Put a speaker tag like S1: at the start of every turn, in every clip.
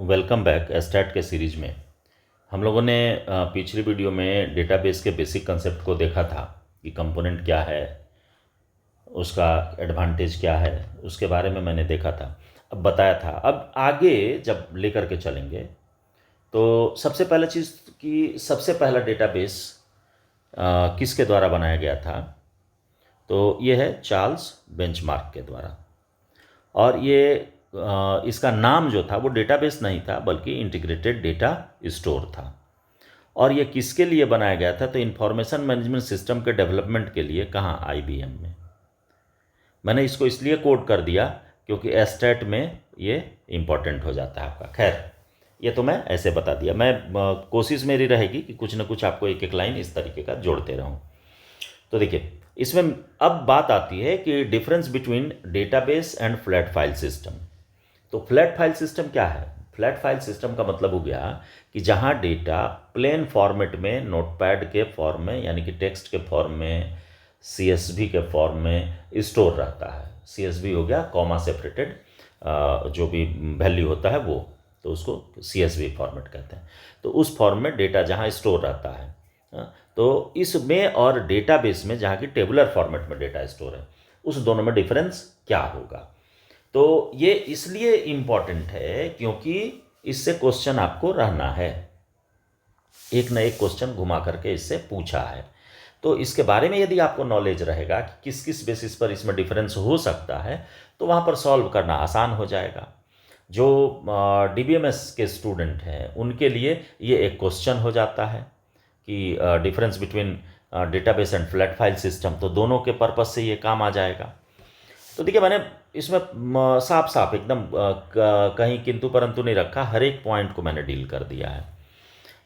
S1: Welcome back एस्टैट के series में। हम लोगों ने पिछली वीडियो में डेटाबेस के बेसिक कंसेप्ट को देखा था कि कंपोनेंट क्या है, उसका एडवांटेज क्या है, उसके बारे में मैंने देखा था, अब बताया था। अब आगे जब लेकर के चलेंगे तो सबसे पहला चीज़ कि सबसे पहला डेटाबेस किसके द्वारा बनाया गया था, तो ये है चार्ल्स बेंचमार्क के द्वारा। और ये इसका नाम जो था वो डेटाबेस नहीं था बल्कि इंटीग्रेटेड डेटा स्टोर था। और ये किसके लिए बनाया गया था, तो इंफॉर्मेशन मैनेजमेंट सिस्टम के डेवलपमेंट के लिए। कहाँ? आईबीएम में। मैंने इसको इसलिए कोड कर दिया क्योंकि एस्टेट में ये इम्पॉर्टेंट हो जाता है आपका। खैर, ये तो मैं ऐसे बता दिया। मैं कोशिश मेरी रहेगी कि कुछ ना कुछ आपको एक एक लाइन इस तरीके का जोड़ते रहूँ। तो देखिए, इसमें अब बात आती है कि difference between database and flat file system. तो फ्लैट फाइल सिस्टम क्या है? फ्लैट फाइल सिस्टम का मतलब हो गया कि जहां डेटा प्लेन फॉर्मेट में, नोटपैड के फॉर्म में, यानी कि टेक्स्ट के फॉर्म में, सीएसवी के फॉर्म में स्टोर रहता है। सीएसवी हो गया कॉमा सेपरेटेड, जो भी वैल्यू होता है वो, तो उसको सीएसवी फॉर्मेट कहते हैं। तो उस फॉर्म में डेटा जहां स्टोर रहता है, तो इसमें और डेटाबेस में जहाँ की टेबुलर फॉर्मेट में डेटा स्टोर है, उस दोनों में डिफरेंस क्या होगा। तो ये इसलिए इम्पॉर्टेंट है क्योंकि इससे क्वेश्चन आपको रहना है, एक ना एक क्वेश्चन घुमा करके इससे पूछा है। तो इसके बारे में यदि आपको नॉलेज रहेगा कि किस किस बेसिस पर इसमें डिफरेंस हो सकता है, तो वहाँ पर सॉल्व करना आसान हो जाएगा। जो डीबीएमएस के स्टूडेंट हैं उनके लिए ये एक क्वेश्चन हो जाता है कि difference between database and flat file system, तो दोनों के पर्पस से ये काम आ जाएगा। तो देखिए, मैंने इसमें साफ साफ एकदम कहीं किंतु परंतु नहीं रखा, हर एक पॉइंट को मैंने डील कर दिया है।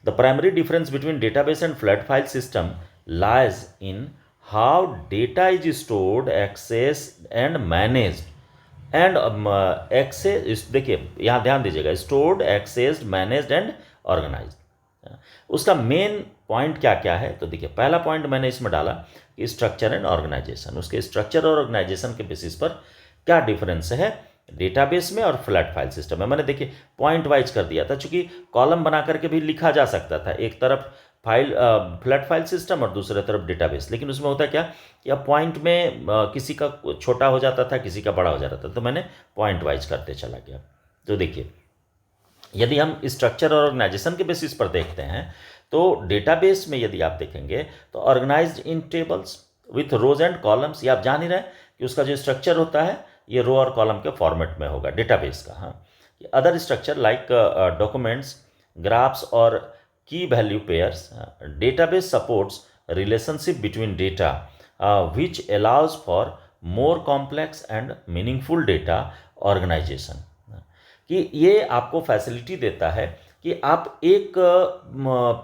S1: The primary difference between database and flat file system lies in how data is stored, access and managed and access. देखिए, यहाँ ध्यान दीजिएगा, stored, accessed, managed and organised. उसका मेन पॉइंट क्या क्या है, तो देखिए, पहला पॉइंट मैंने इसमें डाला कि स्ट्रक्चर एंड ऑर्गेनाइजेशन। उसके स्ट्रक्चर और ऑर्गेनाइजेशन के बेसिस पर क्या डिफरेंस है डेटाबेस में और फ्लैट फाइल सिस्टम में। मैंने देखिए पॉइंट वाइज कर दिया था, चूंकि कॉलम बना करके भी लिखा जा सकता था, एक तरफ फाइल फ्लैट फाइल सिस्टम और दूसरे तरफ डेटाबेस। लेकिन उसमें होता क्या कि अब पॉइंट में किसी का छोटा हो जाता था, किसी का बड़ा हो जाता था, तो मैंने पॉइंट वाइज करते चला गया। तो देखिए, यदि हम स्ट्रक्चर और ऑर्गेनाइजेशन के बेसिस पर देखते हैं, तो डेटाबेस में यदि आप देखेंगे तो organised in tables with rows and columns. ये आप जान ही रहे हैं कि उसका जो स्ट्रक्चर होता है ये रो और कॉलम के फॉर्मेट में होगा डेटाबेस का। हाँ, other structure like documents, graphs और key value pairs. Database supports relationship between data which allows for more complex and meaningful data organisation. कि ये आपको फैसिलिटी देता है कि आप एक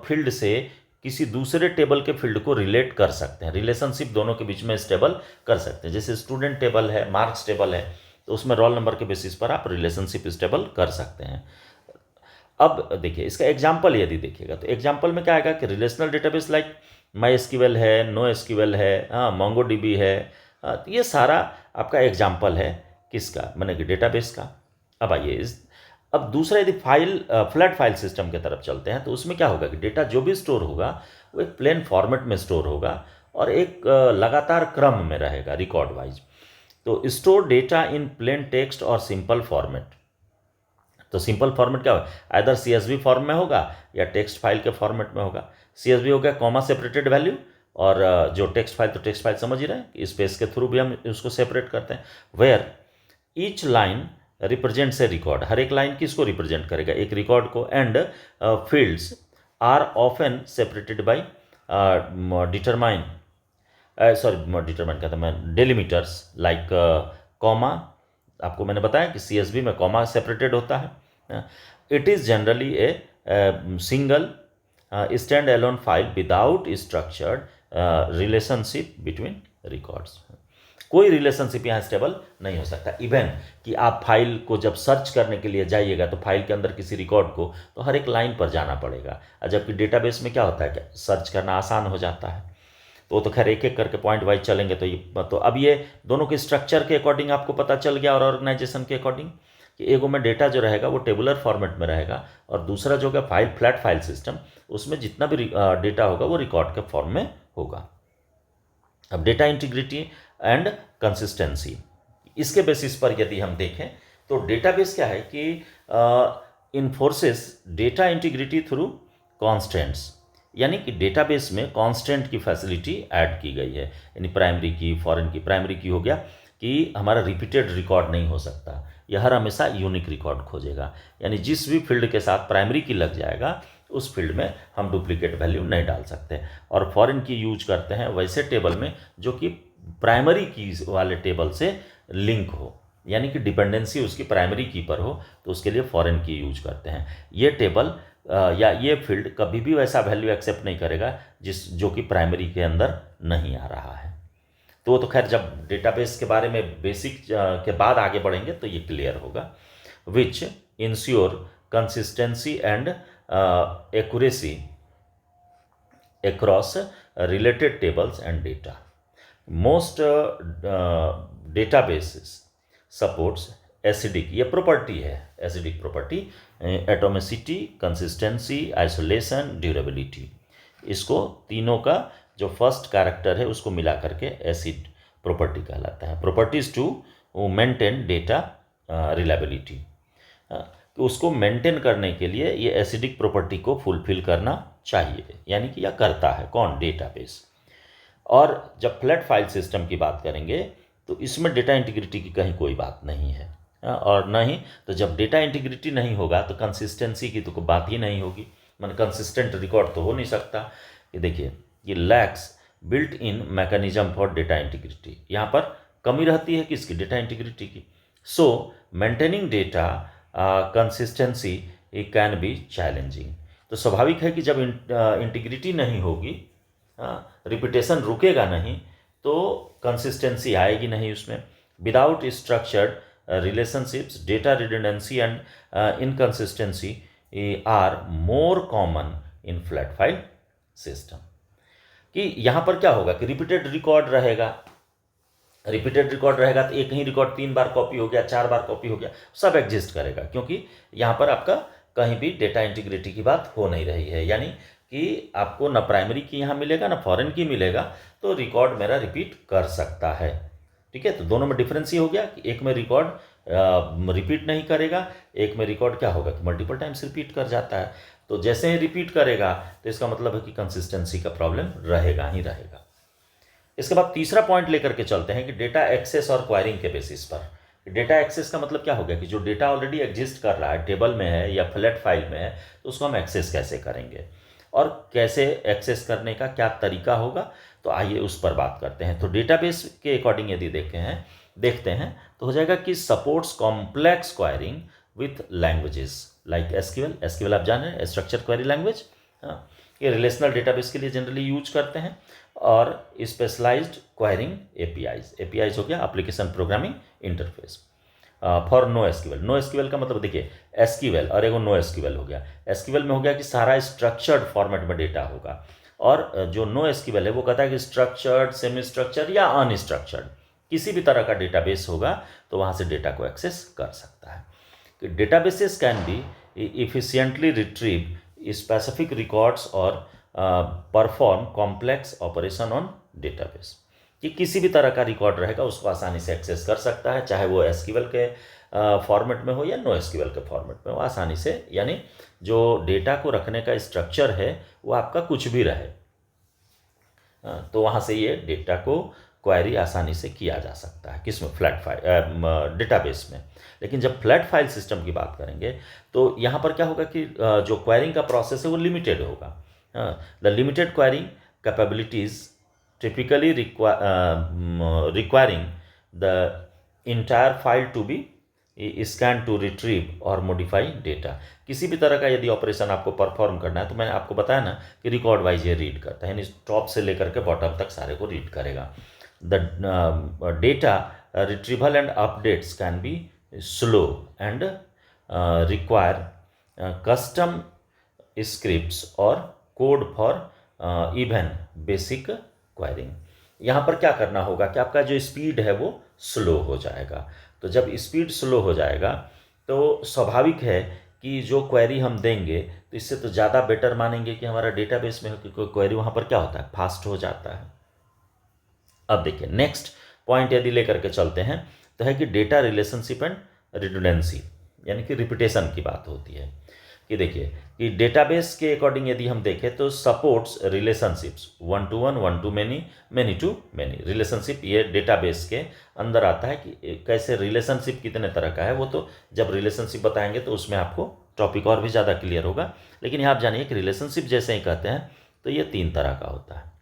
S1: फील्ड से किसी दूसरे टेबल के फील्ड को रिलेट कर सकते हैं, रिलेशनशिप दोनों के बीच में स्टेबल कर सकते हैं। जैसे स्टूडेंट टेबल है, मार्क्स टेबल है, तो उसमें रोल नंबर के बेसिस पर आप रिलेशनशिप स्टेबल कर सकते हैं। अब देखिए, इसका एग्जाम्पल यदि देखिएगा तो एग्जाम्पल में क्या आएगा कि relational database like my SQL है, नो एसक्यूएल है, हाँ, मोंगो डीबी है। तो ये सारा आपका एग्जाम्पल है किसका, मैंने कि डेटाबेस का। अब आइए अब दूसरा यदि फ्लैट फाइल सिस्टम की तरफ चलते हैं, तो उसमें क्या होगा कि डेटा जो भी स्टोर होगा वो एक प्लेन फॉर्मेट में स्टोर होगा और एक लगातार क्रम में रहेगा, रिकॉर्ड वाइज। तो स्टोर डेटा इन प्लेन टेक्स्ट और सिंपल फॉर्मेट। तो सिंपल फॉर्मेट क्या होगा, आइदर सीएसवी फॉर्म में होगा या टेक्स्ट फाइल के फॉर्मेट में होगा। सीएसवी हो गया कॉमा सेपरेटेड वैल्यू, और जो टेक्स्ट फाइल, तो टेक्स्ट फाइल समझ ही रहे हैं, स्पेस के थ्रू भी हम उसको सेपरेट करते हैं। Where each line represents a record, हर एक लाइन किसको रिप्रेजेंट करेगा, एक रिकॉर्ड को। And fields are often separated by determine determine कहता मैं डेलीमीटर्स लाइक कॉमा। आपको मैंने बताया कि सीएसवी में कॉमा सेपरेटेड होता है। It is generally a single stand alone file without structured relationship between records. कोई रिलेशनशिप यहाँ स्टेबल नहीं हो सकता। इवन कि आप फाइल को जब सर्च करने के लिए जाइएगा तो फाइल के अंदर किसी रिकॉर्ड को, तो हर एक लाइन पर जाना पड़ेगा, जबकि डेटाबेस में क्या होता है, क्या सर्च करना आसान हो जाता है। तो वो तो खैर एक एक करके पॉइंट वाइज चलेंगे। तो अब ये दोनों के स्ट्रक्चर के अकॉर्डिंग आपको पता चल गया और ऑर्गेनाइजेशन के अकॉर्डिंग कि एगो में डेटा जो रहेगा वो टेबुलर फॉर्मेट में रहेगा, और दूसरा जो है फाइल फ्लैट फाइल सिस्टम, उसमें जितना भी डेटा होगा वो रिकॉर्ड के फॉर्म में होगा। अब डेटा इंटीग्रिटी एंड कंसिस्टेंसी, इसके बेसिस पर यदि हम देखें तो डेटाबेस क्या है कि इन्फोर्सेस डेटा इंटीग्रिटी थ्रू कॉन्स्टेंट्स, यानी कि डेटाबेस में कांस्टेंट की फैसिलिटी ऐड की गई है, यानी प्राइमरी की, फॉरेन की। प्राइमरी की हो गया कि हमारा रिपीटेड रिकॉर्ड नहीं हो सकता, यह हर हमेशा यूनिक रिकॉर्ड खोजेगा, यानी जिस भी फील्ड के साथ प्राइमरी की लग जाएगा उस फील्ड में हम डुप्लीकेट वैल्यू नहीं डाल सकते। और फॉरेन की यूज करते हैं वैसे टेबल में जो कि प्राइमरी की वाले टेबल से लिंक हो, यानी कि डिपेंडेंसी उसकी प्राइमरी की पर हो, तो उसके लिए फॉरेन की यूज करते हैं। ये टेबल या ये फील्ड कभी भी वैसा वैल्यू एक्सेप्ट नहीं करेगा जो कि प्राइमरी के अंदर नहीं आ रहा है। तो वो तो खैर जब डेटाबेस के बारे में बेसिक के बाद आगे बढ़ेंगे तो ये क्लियर होगा। Which ensure consistency and accuracy across related tables and data. Most databases supports acidic, ये प्रॉपर्टी है, acidic property, atomicity, consistency, isolation, durability. इसको तीनों का जो फर्स्ट कैरेक्टर है उसको मिला करके एसिड प्रॉपर्टी कहलाता है। Properties to maintain data reliability, तो उसको मेंटेन करने के लिए ये एसिडिक प्रॉपर्टी को फुलफिल करना चाहिए, यानी कि यह करता है कौन, डेटाबेस। और जब फ्लैट फाइल सिस्टम की बात करेंगे तो इसमें डेटा इंटीग्रिटी की कहीं कोई बात नहीं है, और न ही तो जब डेटा इंटीग्रिटी नहीं होगा तो कंसिस्टेंसी की तो कोई बात ही नहीं होगी, मतलब कंसिस्टेंट रिकॉर्ड तो हो नहीं सकता। ये देखिए, ये lakhs built in mechanism for data integrity, यहाँ पर कमी रहती है किसकी, डेटा इंटीग्रिटी की। सो maintaining data consistency can be challenging. तो स्वाभाविक है कि जब इंटीग्रिटी नहीं होगी, रिपीटेशन रुकेगा नहीं, तो कंसिस्टेंसी आएगी नहीं उसमें। Without structured relationships data redundancy and inconsistency are more common in flat file system. कि यहाँ पर क्या होगा कि रिपीटेड रिकॉर्ड रहेगा, रिपीटेड रिकॉर्ड रहेगा तो एक ही रिकॉर्ड 3 बार कॉपी हो गया, 4 बार कॉपी हो गया, सब एग्जिस्ट करेगा, क्योंकि यहाँ पर आपका कहीं भी डेटा इंटीग्रिटी की बात हो नहीं रही है, यानी कि आपको ना प्राइमरी की यहाँ मिलेगा ना फॉरेन की मिलेगा, तो रिकॉर्ड मेरा रिपीट कर सकता है। ठीक है, तो दोनों में डिफरेंस ये हो गया कि एक में रिकॉर्ड रिपीट नहीं करेगा, एक में रिकॉर्ड क्या होगा कि मल्टीपल टाइम्स रिपीट कर जाता है। तो जैसे ही रिपीट करेगा तो इसका मतलब है कि कंसिस्टेंसी का प्रॉब्लम रहेगा ही रहेगा। इसके बाद तीसरा पॉइंट लेकर के चलते हैं कि डेटा एक्सेस और क्वायरिंग के बेसिस पर। डेटा एक्सेस का मतलब क्या हो गया कि जो डेटा ऑलरेडी एग्जिस्ट कर रहा है, टेबल में है या फ्लैट फाइल में है, तो उसको हम एक्सेस कैसे करेंगे और कैसे एक्सेस करने का क्या तरीका होगा, तो आइए उस पर बात करते हैं। तो डेटाबेस के अकॉर्डिंग यदि देखते हैं तो हो जाएगा कि supports complex enquiring with languages like SQL आप जान रहे हैं, स्ट्रक्चर क्वेरी लैंग्वेज। हाँ, ये रिलेशनल डेटाबेस के लिए जनरली यूज करते हैं। और स्पेशलाइज्ड क्वायरिंग एपीआईज हो गया, application programming interface for NoSQL. NoSQL का मतलब देखिए, एसक्यूएल और एगो नो एसक्यूएल हो गया। एसक्यूएल में हो गया कि सारा स्ट्रक्चर्ड फॉर्मेट में डेटा होगा, और जो नो एसक्यूएल है वो कहता है कि स्ट्रक्चर्ड, सेमी स्ट्रक्चर्ड या अनस्ट्रक्चर्ड किसी भी तरह का डेटाबेस होगा तो वहाँ से डेटा को एक्सेस कर सकता है। कि databases can be efficiently retrieve specific records और perform complex operation on database. कि किसी भी तरह का रिकॉर्ड रहेगा उसको आसानी से एक्सेस कर सकता है, चाहे वो एसक्यूएल के फॉर्मेट में हो या नो एसक्यूएल के फॉर्मेट में हो, आसानी से, यानी जो डेटा को रखने का स्ट्रक्चर है वो आपका कुछ भी रहे, तो वहाँ से ये डेटा को क्वेरी आसानी से किया जा सकता है। किसमें, फ्लैट फाइल डेटाबेस में। लेकिन जब फ्लैट फाइल सिस्टम की बात करेंगे तो यहाँ पर क्या होगा कि जो क्वेरिंग का प्रोसेस है वो लिमिटेड होगा। The limited quarrying capabilities typically requiring the entire file to be scanned to retrieve और modify data। किसी भी तरह का यदि ऑपरेशन आपको परफॉर्म करना है तो मैंने आपको बताया ना कि रिकॉर्ड वाइज ये रीड करता है, यानी टॉप से लेकर के बॉटम तक सारे को रीड करेगा। The data retrieval and updates can be slow and require custom scripts और code for even basic querying. यहाँ पर क्या करना होगा कि आपका जो स्पीड है वो स्लो हो जाएगा। तो जब स्पीड स्लो हो जाएगा तो स्वाभाविक है कि जो क्वेरी हम देंगे तो इससे तो ज़्यादा बेटर मानेंगे कि हमारा डेटाबेस में कोई क्वेरी वहाँ पर क्या होता है, फास्ट हो जाता है। अब देखिए नेक्स्ट पॉइंट यदि लेकर के चलते हैं तो है कि डेटा रिलेशनशिप एंड रिडंडेंसी, यानी कि रिपीटेशन की बात होती है कि देखिए कि डेटाबेस के अकॉर्डिंग यदि हम देखें तो supports relationships 1 to 1, 1 to many, many to many। Relationship ये डेटाबेस के अंदर आता है कि कैसे रिलेशनशिप कितने तरह का है, वो तो जब रिलेशनशिप बताएंगे तो उसमें आपको टॉपिक और भी ज़्यादा क्लियर होगा। लेकिन यहाँ आप जानिए कि रिलेशनशिप जैसे ही कहते हैं तो ये 3 तरह का होता है।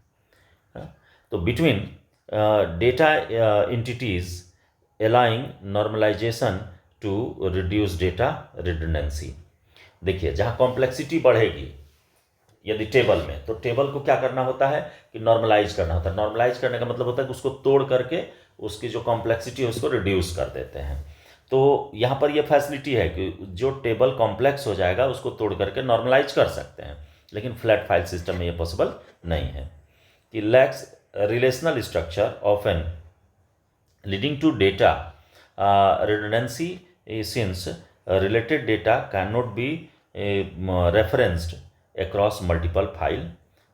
S1: हाँ? तो between data entities allowing normalization to reduce data redundancy। देखिए जहाँ कॉम्प्लेक्सिटी बढ़ेगी यदि टेबल में, तो टेबल को क्या करना होता है कि नॉर्मलाइज करना होता है। नॉर्मलाइज करने का मतलब होता है कि उसको तोड़ करके उसकी जो कॉम्प्लेक्सिटी है उसको रिड्यूस कर देते हैं। तो यहाँ पर ये फैसिलिटी है कि जो टेबल कॉम्प्लेक्स हो जाएगा उसको तोड़ करके नॉर्मलाइज कर सकते हैं, लेकिन फ्लैट फाइल सिस्टम में ये पॉसिबल नहीं है। कि lakhs relational structure often leading to data redundancy since related data cannot be referenced across multiple file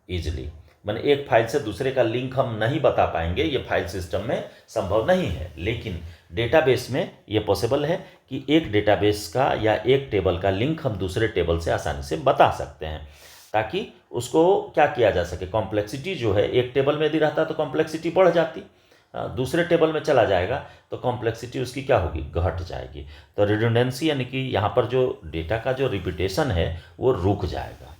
S1: easily। मैंने एक फाइल से दूसरे का लिंक हम नहीं बता पाएंगे, ये फाइल सिस्टम में संभव नहीं है, लेकिन डेटाबेस में ये पॉसिबल है कि एक डेटाबेस का या एक टेबल का लिंक हम दूसरे टेबल से आसानी से बता सकते हैं, ताकि उसको क्या किया जा सके, कॉम्प्लेक्सिटी जो है एक टेबल में यदि रहता तो कॉम्प्लेक्सिटी बढ़ जाती, दूसरे टेबल में चला जाएगा तो कॉम्प्लेक्सिटी उसकी क्या होगी, घट जाएगी। तो रिडंडेंसी यानी कि यहाँ पर जो डेटा का जो रिपीटेशन है वो रुक जाएगा।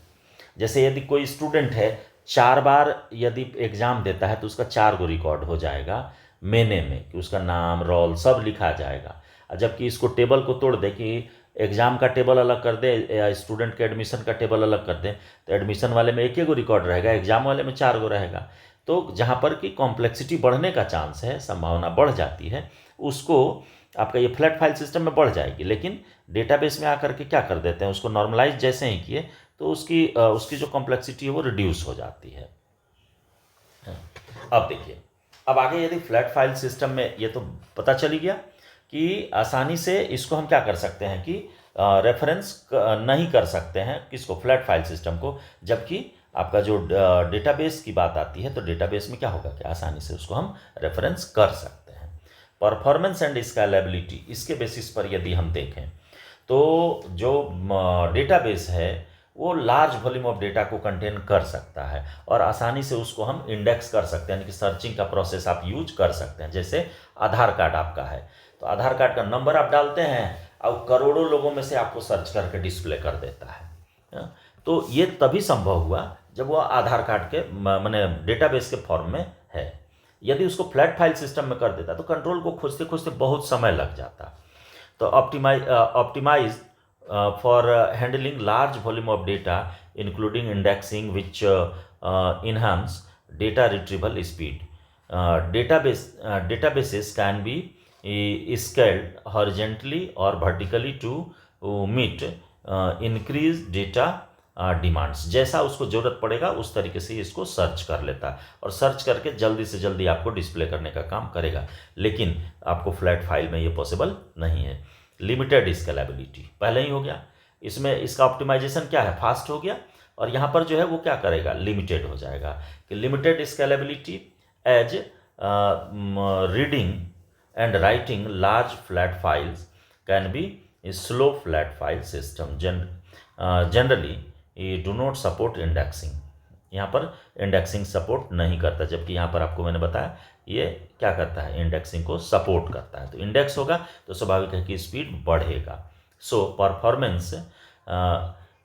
S1: जैसे यदि कोई स्टूडेंट है 4 बार यदि एग्ज़ाम देता है तो उसका 4 गो रिकॉर्ड हो जाएगा महीने में, कि उसका नाम रोल सब लिखा जाएगा। जबकि इसको टेबल को तोड़ दे कि एग्ज़ाम का टेबल अलग कर दे या स्टूडेंट के एडमिशन का टेबल अलग कर दे, तो एडमिशन वाले में 1 ही गो रिकॉर्ड रहेगा, एग्ज़ाम वाले में 4 गो रहेगा। तो जहाँ पर कि कॉम्प्लेक्सिटी बढ़ने का चांस है, संभावना बढ़ जाती है, उसको आपका ये फ्लैट फाइल सिस्टम में बढ़ जाएगी। लेकिन डेटाबेस में आकर के क्या कर देते हैं, उसको नॉर्मलाइज जैसे ही किए तो उसकी जो कॉम्प्लेक्सिटी है वो रिड्यूस हो जाती है। अब देखिए, अब आगे यदि फ्लैट फाइल सिस्टम में ये तो पता चली गया कि आसानी से इसको हम क्या कर सकते हैं कि रेफरेंस नहीं कर सकते हैं किसको, फ्लैट फाइल सिस्टम को। जबकि आपका जो डेटाबेस की बात आती है तो डेटाबेस में क्या होगा कि आसानी से उसको हम रेफरेंस कर सकते हैं। परफॉर्मेंस एंड स्केलेबिलिटी, इसके बेसिस पर यदि हम देखें तो जो डेटाबेस है वो लार्ज वॉल्यूम ऑफ डेटा को कंटेन कर सकता है और आसानी से उसको हम इंडेक्स कर सकते हैं, यानी कि सर्चिंग का प्रोसेस आप यूज कर सकते हैं। जैसे आधार कार्ड आपका है तो आधार कार्ड का नंबर आप डालते हैं और करोड़ों लोगों में से आपको सर्च करके डिस्प्ले कर देता है। तो ये तभी संभव हुआ जब वो आधार कार्ड के माने डेटाबेस के फॉर्म में है। यदि उसको फ्लैट फाइल सिस्टम में कर देता तो कंट्रोल को खोजते खोजते बहुत समय लग जाता। तो optimise for handling large volume of data including indexing which enhance data retrieval speed. databases can be scaled horizontally or vertically to meet increased data demands. जैसा उसको ज़रूरत पड़ेगा उस तरीके से इसको सर्च कर लेता है और सर्च करके जल्दी से जल्दी आपको डिस्प्ले करने का काम करेगा। लेकिन आपको फ्लैट फाइल में ये पॉसिबल नहीं है। लिमिटेड स्केलेबिलिटी पहले ही हो गया, इसमें इसका ऑप्टिमाइजेशन क्या है, फास्ट हो गया, और यहाँ पर जो है वो क्या करेगा, लिमिटेड हो जाएगा। कि limited scalability as reading and writing large flat files can be slow flat file system generally do not support indexing. यहाँ पर इंडेक्सिंग सपोर्ट नहीं करता, जबकि यहाँ पर आपको मैंने बताया ये क्या करता है, इंडेक्सिंग को सपोर्ट करता है। तो इंडेक्स होगा तो स्वाभाविक है कि स्पीड बढ़ेगा। So performance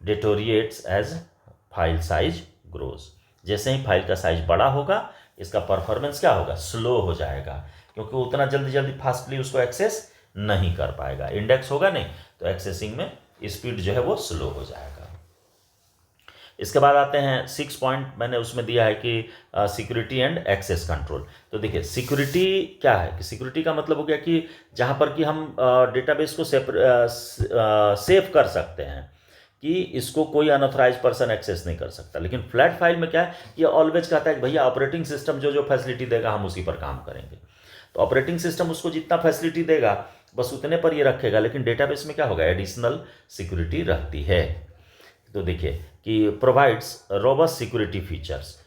S1: deteriorates as file size grows. जैसे ही फाइल का साइज बड़ा होगा इसका परफॉर्मेंस क्या होगा, स्लो हो जाएगा, क्योंकि उतना जल्दी जल्दी फास्टली उसको एक्सेस नहीं कर पाएगा। इंडेक्स होगा नहीं तो एक्सेसिंग में स्पीड जो है वो स्लो हो जाएगा। इसके बाद आते हैं 6 पॉइंट मैंने उसमें दिया है कि सिक्योरिटी एंड एक्सेस कंट्रोल। तो देखिए सिक्योरिटी क्या है कि सिक्योरिटी का मतलब हो गया कि जहाँ पर कि हम डेटाबेस को सेव कर सकते हैं कि इसको कोई अनऑथराइज पर्सन एक्सेस नहीं कर सकता। लेकिन फ्लैट फाइल में क्या है, ये ऑलवेज कहता है कि भैया ऑपरेटिंग सिस्टम जो फैसिलिटी देगा हम उसी पर काम करेंगे। तो ऑपरेटिंग सिस्टम उसको जितना फैसिलिटी देगा बस उतने पर ये रखेगा, लेकिन डेटाबेस में क्या होगा, एडिशनल सिक्योरिटी रहती है। तो देखिए कि provides robust security features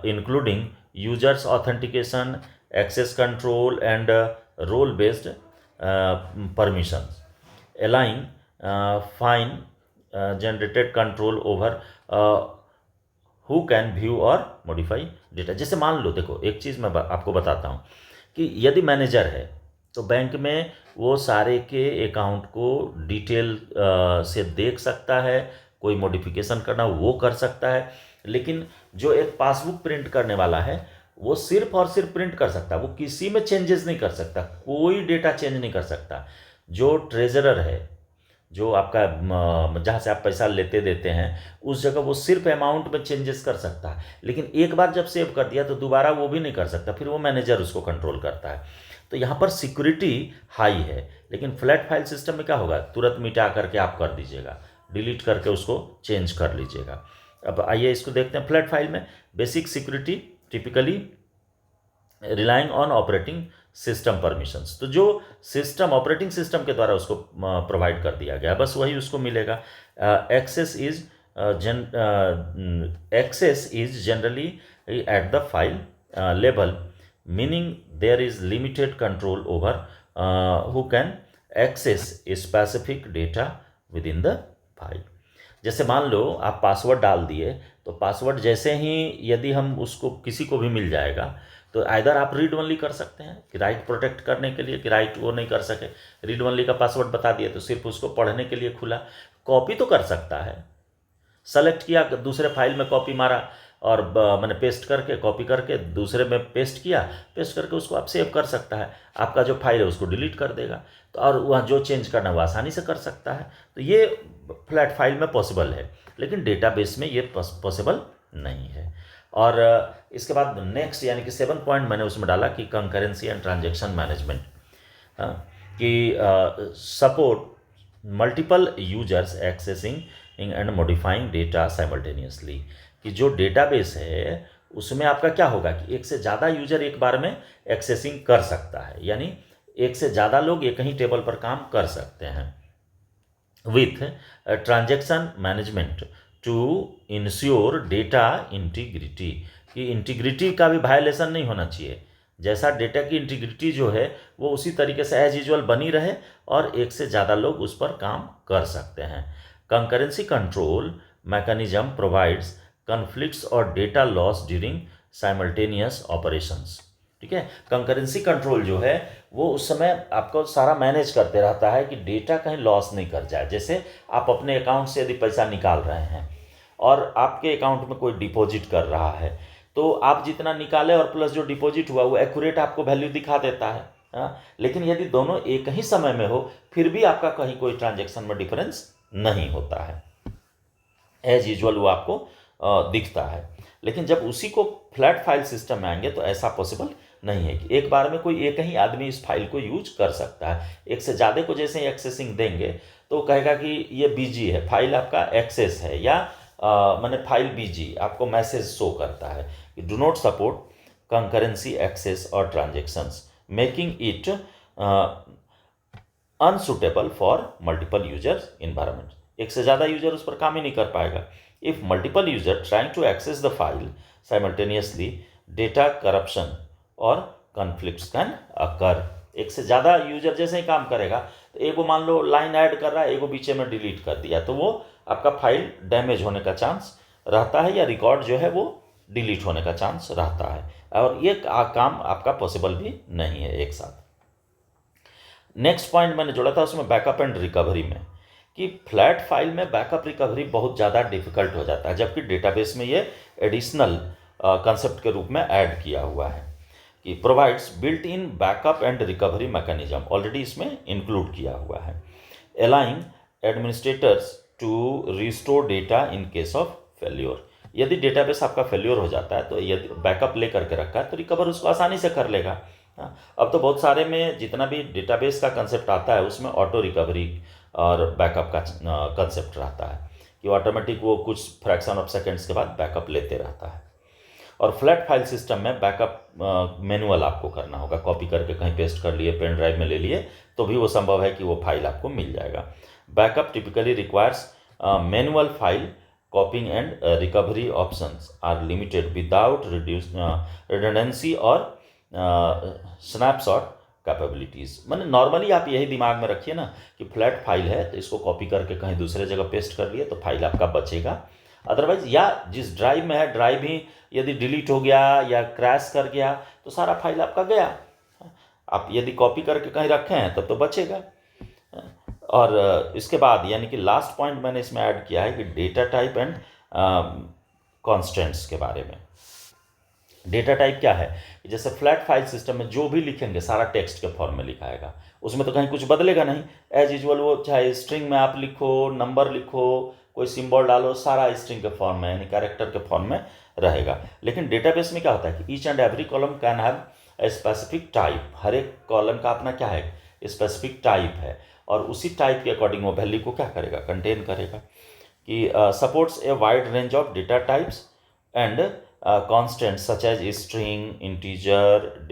S1: including users authentication, access control and role based permissions, allowing fine generated control over who can view और modify data। जैसे मान लो, देखो एक चीज़ मैं आपको बताता हूँ कि यदि मैनेजर है तो बैंक में वो सारे के अकाउंट को डिटेल से देख सकता है, कोई मॉडिफिकेशन करना वो कर सकता है, लेकिन जो एक पासबुक प्रिंट करने वाला है वो सिर्फ और सिर्फ प्रिंट कर सकता है, वो किसी में चेंजेस नहीं कर सकता, कोई डेटा चेंज नहीं कर सकता। जो ट्रेजरर है, जो आपका जहाँ से आप पैसा लेते देते हैं उस जगह वो सिर्फ अमाउंट में चेंजेस कर सकता है, लेकिन एक बार जब सेव कर दिया तो दोबारा वो भी नहीं कर सकता, फिर वो मैनेजर उसको कंट्रोल करता है। तो यहाँ पर सिक्योरिटी हाई है, लेकिन फ्लैट फाइल सिस्टम में क्या होगा, तुरंत मिटा करके आप कर दीजिएगा, डिलीट करके उसको चेंज कर लीजिएगा। अब आइए इसको देखते हैं। फ्लैट फाइल में basic security typically relying on operating system permissions, तो जो सिस्टम ऑपरेटिंग सिस्टम के द्वारा उसको प्रोवाइड कर दिया गया बस वही उसको मिलेगा। Access is generally at the file level, meaning there is limited control over who can access specific data within the file. जैसे मान लो आप पासवर्ड डाल दिए, तो पासवर्ड जैसे ही यदि हम उसको किसी को भी मिल जाएगा तो आइदर आप रीड ओनली कर सकते हैं कि राइट प्रोटेक्ट करने के लिए, कि राइट वो नहीं कर सके, रीड ओनली का पासवर्ड बता दिए तो सिर्फ उसको पढ़ने के लिए खुला। कॉपी तो कर सकता है, सेलेक्ट किया, दूसरे फाइल में कॉपी मारा और मैंने पेस्ट करके कॉपी करके दूसरे में पेस्ट किया, पेस्ट करके उसको आप सेव कर सकता है, आपका जो फाइल है उसको डिलीट कर देगा, तो और वहाँ जो चेंज करना है वो आसानी से कर सकता है। तो ये फ्लैट फाइल में पॉसिबल है, लेकिन डेटाबेस में ये पॉसिबल नहीं है। और इसके बाद नेक्स्ट यानी कि 7 पॉइंट मैंने उसमें डाला कि कंकरेंसी एंड ट्रांजैक्शन मैनेजमेंट, कि support multiple users accessing and modifying data simultaneously, कि जो डेटाबेस है उसमें आपका क्या होगा कि एक से ज़्यादा यूजर एक बार में एक्सेसिंग कर सकता है, यानी एक से ज़्यादा लोग एक ही टेबल पर काम कर सकते हैं। With transaction management to ensure data integrity, कि इंटीग्रिटी का भी वायलेशन नहीं होना चाहिए, जैसा डेटा की इंटीग्रिटी जो है वो उसी तरीके से एज यूजुअल बनी रहे और एक से ज़्यादा लोग उस पर काम कर सकते हैं। Concurrency control mechanism provides conflicts और data loss during simultaneous operations. ठीक है, कंकरेंसी कंट्रोल जो है वो उस समय आपको सारा मैनेज करते रहता है कि डेटा कहीं लॉस नहीं कर जाए। जैसे आप अपने अकाउंट से यदि पैसा निकाल रहे हैं और आपके अकाउंट में कोई डिपॉजिट कर रहा है, तो आप जितना निकाले और प्लस जो डिपॉजिट हुआ वो एक्यूरेट आपको वैल्यू दिखा देता है। लेकिन यदि दोनों एक ही समय में हो फिर भी आपका कहीं कोई ट्रांजेक्शन में डिफरेंस नहीं होता है, एज यूजुअल वो आपको दिखता है। लेकिन जब उसी को फ्लैट फाइल सिस्टम में आएंगे तो ऐसा पॉसिबल नहीं है कि एक बार में कोई एक ही आदमी इस फाइल को यूज कर सकता है। एक से ज़्यादा को जैसे ही एक्सेसिंग देंगे तो कहेगा कि ये बिजी है, फाइल आपका एक्सेस है, या मैंने फाइल बिजी आपको मैसेज शो करता है कि do not support concurrency access और transactions making it unsuitable for multiple users environment. एक से ज़्यादा यूजर उस पर काम ही नहीं कर पाएगा। If multiple user trying to access the file simultaneously data corruption और कॉन्फ्लिक्ट्स कैन अकर। एक से ज़्यादा यूजर जैसे ही काम करेगा तो एगो मान लो लाइन ऐड कर रहा है, एगो बीचे में डिलीट कर दिया, तो वो आपका फाइल डैमेज होने का चांस रहता है या रिकॉर्ड जो है वो डिलीट होने का चांस रहता है, और ये काम आपका पॉसिबल भी नहीं है एक साथ। नेक्स्ट पॉइंट मैंने जोड़ा था उसमें बैकअप एंड रिकवरी में, कि फ्लैट फाइल में बैकअप रिकवरी बहुत ज़्यादा डिफिकल्ट हो जाता है, जबकि डेटाबेस में ये एडिशनल कंसेप्ट के रूप में ऐड किया हुआ है कि provides built in backup and recovery mechanism, already इसमें इंक्लूड किया हुआ है। Allowing administrators to restore data in case of failure, यदि डेटाबेस आपका फेल्योर हो जाता है तो यदि बैकअप ले करके रखा है तो रिकवर उसको आसानी से कर लेगा। अब तो बहुत सारे में जितना भी डेटाबेस का कंसेप्ट आता है उसमें ऑटो रिकवरी और बैकअप का कंसेप्ट रहता है कि ऑटोमेटिक वो कुछ फ्रैक्शन ऑफ सेकेंड्स के बाद बैकअप लेते रहता है। और फ्लैट फाइल सिस्टम में बैकअप मैनुअल आपको करना होगा, कॉपी करके कहीं पेस्ट कर लिए, पेन ड्राइव में ले लिए तो भी वो संभव है कि वो फाइल आपको मिल जाएगा। Backup typically requires manual file copying and recovery options are limited without redundancy और स्नैपशॉट कैपेबिलिटीज़। मैंने नॉर्मली आप यही दिमाग में रखिए ना कि फ्लैट फाइल है तो इसको कॉपी करके कहीं दूसरे जगह पेस्ट कर लिए तो फाइल आपका बचेगा। अदरवाइज या जिस ड्राइव में है ड्राइव ही यदि डिलीट हो गया या क्रैश कर गया तो सारा फाइल आपका गया। आप यदि कॉपी करके कहीं रखे हैं तब तो बचेगा। और इसके बाद यानी कि लास्ट पॉइंट मैंने इसमें ऐड किया है कि डेटा टाइप एंड कॉन्स्टेंट्स के बारे में। डेटा टाइप क्या है कि जैसे फ्लैट फाइल सिस्टम में जो भी लिखेंगे सारा टेक्स्ट के फॉर्म में लिखा आएगा, उसमें तो कहीं कुछ बदलेगा नहीं। एज यूजुअल वो चाहे स्ट्रिंग में आप लिखो, नंबर लिखो, कोई सिंबल डालो, सारा स्ट्रिंग के फॉर्म में यानी कैरेक्टर के फॉर्म में रहेगा। लेकिन डेटाबेस में क्या होता है कि each and every column can have a specific type. हर एक कॉलम का अपना क्या है, स्पेसिफिक टाइप है, और उसी टाइप के अकॉर्डिंग वो वैल्यू को क्या करेगा, कंटेन करेगा। कि supports a wide range of data types and constants such as string, integer,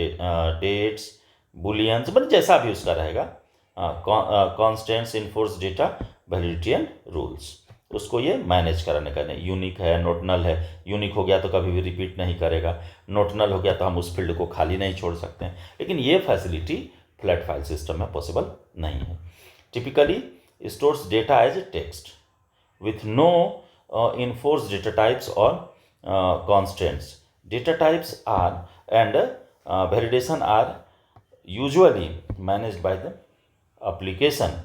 S1: dates, booleans, मतलब जैसा भी उसका रहेगा। Constants enforce data validity and rules, उसको ये मैनेज कराने का। यूनिक है, नोटनल है, यूनिक हो गया तो कभी भी रिपीट नहीं करेगा, नोटनल हो गया तो हम उस फील्ड को खाली नहीं छोड़ सकते हैं। लेकिन ये फैसिलिटी फ्लैट फाइल सिस्टम में पॉसिबल नहीं है। Typically stores data as a text with no enforced data types or constants. Data types are and validation are usually managed by the application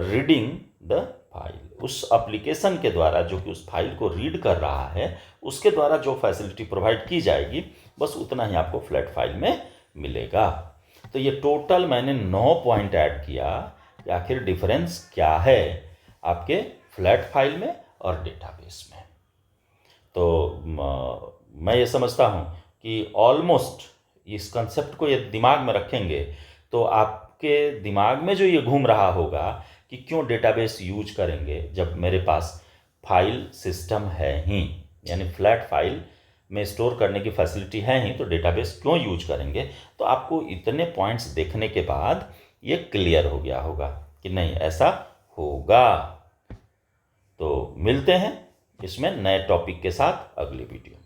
S1: reading the file. उस application के द्वारा जो कि उस file को रीड कर रहा है उसके द्वारा जो फैसिलिटी प्रोवाइड की जाएगी बस उतना ही आपको फ्लैट फाइल में मिलेगा। तो ये टोटल मैंने 9 पॉइंट ऐड किया कि आखिर डिफरेंस क्या है आपके फ्लैट फाइल में और डेटाबेस में। तो मैं ये समझता हूँ कि ऑलमोस्ट इस कंसेप्ट को ये दिमाग में रखेंगे तो आपके दिमाग में जो ये घूम रहा होगा कि क्यों डेटाबेस यूज करेंगे जब मेरे पास फाइल सिस्टम है ही, यानी फ्लैट फाइल में स्टोर करने की फैसिलिटी है ही, तो डेटाबेस क्यों यूज करेंगे। तो आपको इतने पॉइंट्स देखने के बाद ये क्लियर हो गया होगा कि नहीं ऐसा होगा। तो मिलते हैं इसमें नए टॉपिक के साथ अगली वीडियो में।